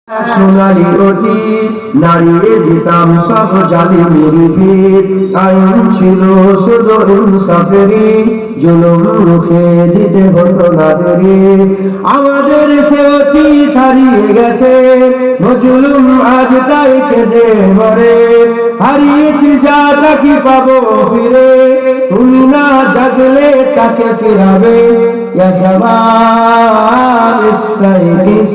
সোনালি অতি নাড়িয়ে দিতাম সব জালিমের ভিড়। আইন ছিল শুধু ইনসাফেরই, জুলুম রুখে দিতে হতো না দেরি। আমাদের সে অতীত হারিয়ে গেছে, মজলুম আজ তাই কেঁদে মরে। হারিয়েছি যা তাকে পাবো ফিরে, তুমি না জাগলে তাকে ফিরাবে। ইয়া শাবাব ইস্তাইকিজ,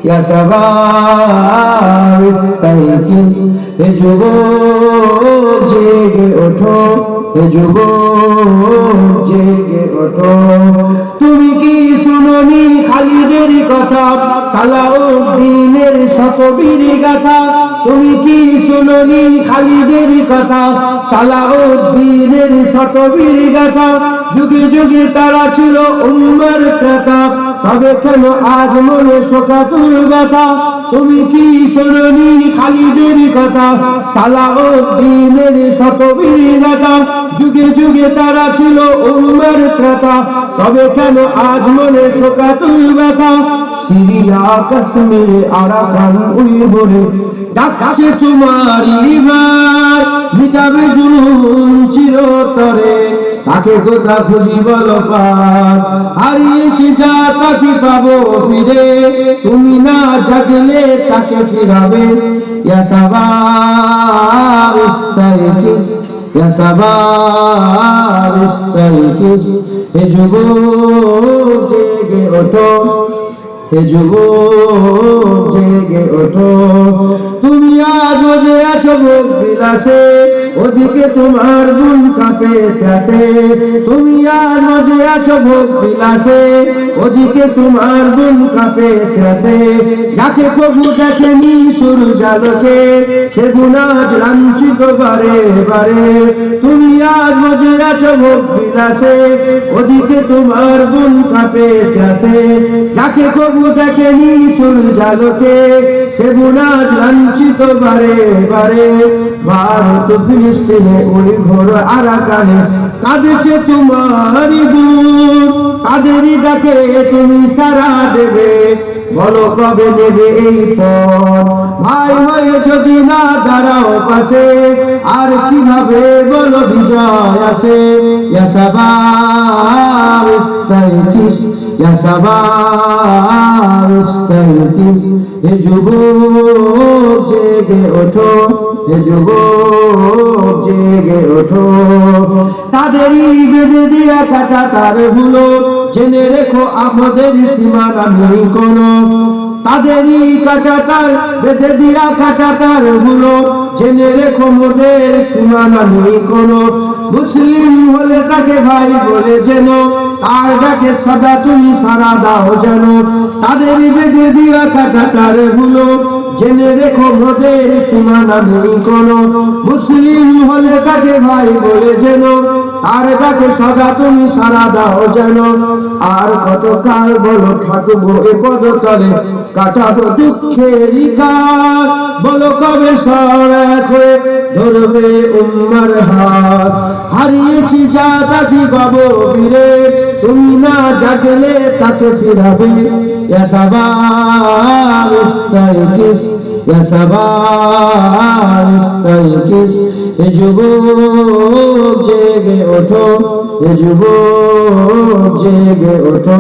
ইয়া শাবাব ইস্তাইকিজ, হে যুবক জেগে ওঠো, হে যুবক জেগে ওঠো। তুমি কি শুনোনি খালিদের কথা, সালাউদ্দিনের শতবীর গাথা? তুমি কি শুনোনি খালিদের কথা, সালাউদ্দিনের শতবীর গাথা? যুগে যুগে তারা ছিল উম্মার ত্রাতা, তবে কেন আজ মনে শোকাতুর ব্যথা? তুমি কি শুনোনি খালিদের কথা, সালাউদ্দিনের শতবীর গাথা? যুগে যুগে তারা ছিল উম্মার ত্রাতা, তবে কেন আজ মনে শোকাতুর ব্যথা? সিরিয়া কাশ্মীর আরাকান উইঘুরে ডাকছে তোমারই ভার, মিটাবে জুলুম চিরতরে, তাকে কোথা খুঁজি বলো পার। হারিয়েছি যা তাকে পাবো ফিরে, তুমি না জাগলে তাকে ফিরাবে। ইয়া শাবাব ইস্তাইকিজ, ইয়া শাবাব ইস্তাইকিজ, হে যুবক জেগে ওঠো, হে যুবক জেগে ওঠো। তুমি আজ রোজে আছো ভোগ বিলাসে, ওদিকে তোমার গুণ কাঁপেতেছে। তুমি আজ রোজে আছো ভোগ বিলাসে, ওদিকে তোমার গুণ কাঁপেতেছে। যাকে প্রভু দেখেনি সূর্যালোকে, সে গুণ আজ লাঞ্ছিত বারে বারে। তুমি আজ রোজে আছো ভোগ বিলাসে, ওদিকে তোমার গুণ কাঁপেতেছে। যাকে প্রভু দেখেনি সূর্যালোকে, সে গুণ আজ লাঞ্ছিত বারে বারে। ভারত ফিলিস্তিনে উইঘুর আরাকানে কাঁদেছে তোমারই দূর, তাদেরই ডাকে তুমি সাড়া দেবে, বলো কবে নেবে এই পথ? ভাই হয়ে যদি না দাঁড়াও পাশে, আর কিভাবে বলো বিজয় আসে? ইয়া শাবাব ইস্তাইকিজ, ইয়া শাবাব ইস্তাইকিজ, হে যুবক জেগে ওঠো, হে যুবক জেগে ওঠো। তাদেরই বেঁধে দিয়া কাটা তার ভুলো, জেনে রেখো আমাদের সীমানা নেই কোনো। তাদেরই কাটা তার বেঁধে দিয়া কাটা তার ভুলো, জেনে রেখো মোদের সীমানা নেই কোনো। মুসলিম হলে তাকে ভাই বলে যেন, তার ডাকে সদা তুমি সাড়া দাও যেন। তাদেরই বেঁধে দিয়া কাটা তার ভুলো, জেনে রেখো মোদের সীমানা নেই কোনো। মুসলিম হলে তাকে ভাই বলে যেন, তার ডাকে সদা তুমি সাড়া দাও যেন। আর কতকাল বলো থাকবো এ পদতলে, কাটাবো দুঃখের কাল, বলো কবে সর এক হয়ে ধরবে উম্মার হাত? হারিয়েছি যা তাকে পাবো ফিরে, তুমি না জাগলে তাকে ফিরাবে। ইয়া শাবাব ইস্তাইকিজ, ইয়া শাবাব ইস্তাইকিজ, হে যুবক জেগে ওঠো, হে যুবক জেগে ওঠো।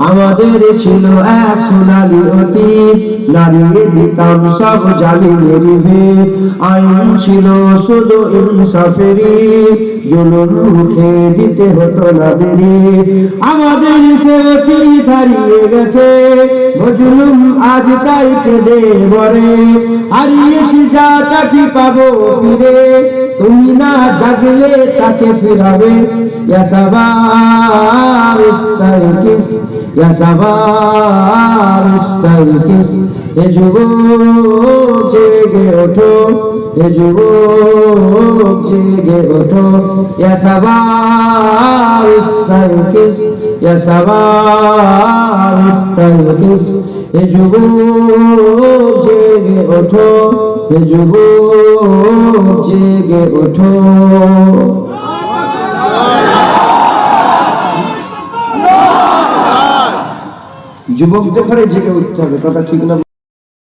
আমাদের ছিল এক সোনালি অতীত, নাড়িয়ে দিতাম সব জালিমের ভিড়। আইন ছিল শুধু ইনসাফেরই, জুলুম রুখে দিতে হতো না দেরি। আমাদের সে অতীত হারিয়ে গেছে, মজলুম আজ তাই কেঁদে মরে। হারিয়েছি যা তাকে পাবো ফিরে, তুমি না জাগলে তাকে ফিরাবে। ইয়া শাবাব ইস্তাইকিজ, ইয়া শাবাব ইস্তাইকিজ, হে যুবক জেগে ওঠো, হে যুবক জেগে ওঠো। ইয়া শাবাব ইস্তাইকিজ, ইয়া শাবাব ইস্তাইকিজ, হে যুবক জেগে ওঠো, হে যুবক জেগে ওঠো। যুবকদের ঘরে জেগে উঠতে হবে, কথা ঠিক না?